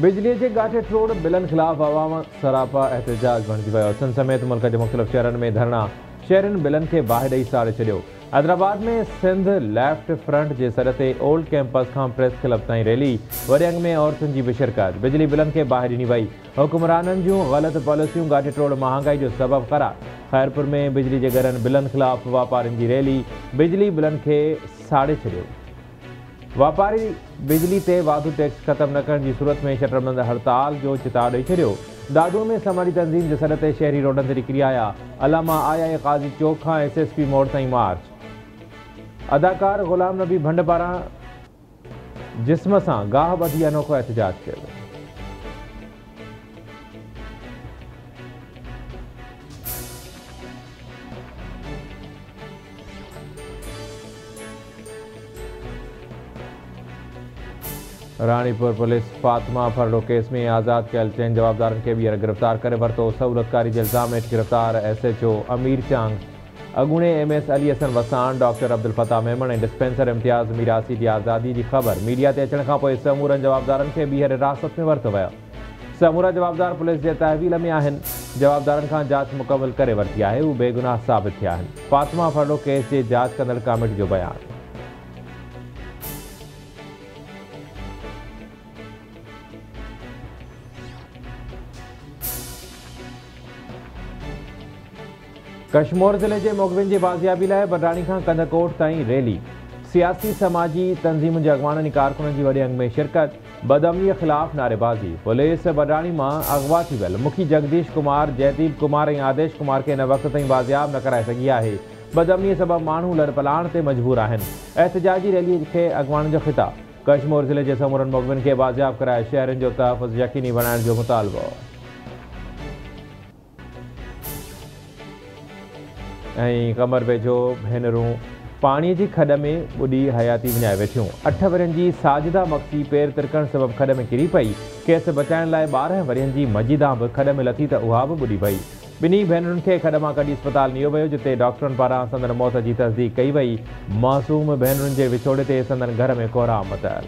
बिजली के गाठे ट्रोड़ बिलन खिलाफ अवाम सरापा एहतजाज बणिजी वियो। सिंध समेत मुल्क के मुख़्तलिफ़ शहरनि में धरना शहरनि बिलन के बाहि ॾेई साड़े छॾियो। हैदराबाद में सिंध लेफ्ट फ्रंट के सर ते ओल्ड कैंपस का प्रेस क्लब ताईं रैली, वरियंग में औरतुनि जी भी शिरकत। बिजली बिलन के बाहि ॾिनी वई। हुक्मराननि जूं ग़लत पॉलिसियूं गाठे ट्रोड़ महांगाई जो सबब करार। खैरपुर में बिजली के घरनि बिलन खिलाफ वापारियुनि जी रैली, बिजली बिलन के साड़े छॾियो। वापारी बिजली ते वाधू टैक्स खत्म न करण की सूरत में शटरबंद हड़ताल जो चिताव ॾेई छॾियो। दादू में समाजी तंज़ीम के सर ते शहरी रोडन ते निकिरी आया। अलामा आया काज़ी चौक का SSP मोड़ ताईं मार्च। अदाकार गुलाम नबी भंड पारां जिस्म से गाह ॿधी अनोखो एहतजाज किया। रानीपुर पुलिस फातिमा फरडो केस में आज़ाद कयल 4 जवाबदारनि खे ॿीहर गिरफ़्तार करे वरितो। सहूलतकारी जे इल्ज़ाम हेठि गिरफ़्तार SHO अमीर चांग, अॻूणे MS अली हसन वसान, डॉक्टर अब्दुल फताह मेमन ऐं डिस्पेंसर इम्तियाज़ मीरासी जी आज़ादी की ख़बर मीडिया ते अचण खां पोइ समूरनि जवाबदारनि खे ॿीहर हिरासत में वरितो वियो। समूरा जवाबदार पुलिस जे तहवील में आहिनि। जवाबदारनि खां जांच मुकमल करे वरिती आहे। उहे बेगुनाह साबित थिया आहिनि। फातिमा फरडो केस जे जांच कंदड़ कमेटी जो बयान। कश्मीर ज़िले के मोगविन की बाज़ियाबी लाइ बडराणी का कंदकोट ताईं रैली। सियासी समाजी तंज़ीमुनि के अॻवाननि कारकुननि की वॾे अंग में शिरकत। बदअमनी खिलाफ नारेबाज़ी। पुलिस बडराणी में अगवा थी वियल मुखी जगदीश कुमार, जयदीप कुमार और आदेश कुमार के इन वक्त ताईं बाज़ियाब न कराए सघी आहे। बदअमनी सबब माण्हू लड़पलाण ते मजबूर आहिनि। एहतजाजी रैली के अॻवाननि जो खिताब। कश्मीर ज़िले के समूरनि मोगविन के बाज़ियाब कराए शहरनि जो तहफ़्फ़ुज़ यकीनी बनाइण जो मुतालबो। कमर वेझो भेनरूं पानी की खड में बुढ़ी हयाती विञाए वेठियूं। 8 वरियनि जी साजिदा मक्सी पैर तिरकण सबब खड में किरी पई। केस बचाइण लाइ 12 वरियनि जी मजीदा भी खड में लथी त उहा भी बुढ़ी पई। बिन्हीं भेनरुनि खे खड मां कढी अस्पताल नियो वियो, जिते डॉक्टरनि पारां संदन मौत की तस्दीक कई वई। मासूम भेनरुनि के विछोड़े ते संदन घर में कोहराम मचायल।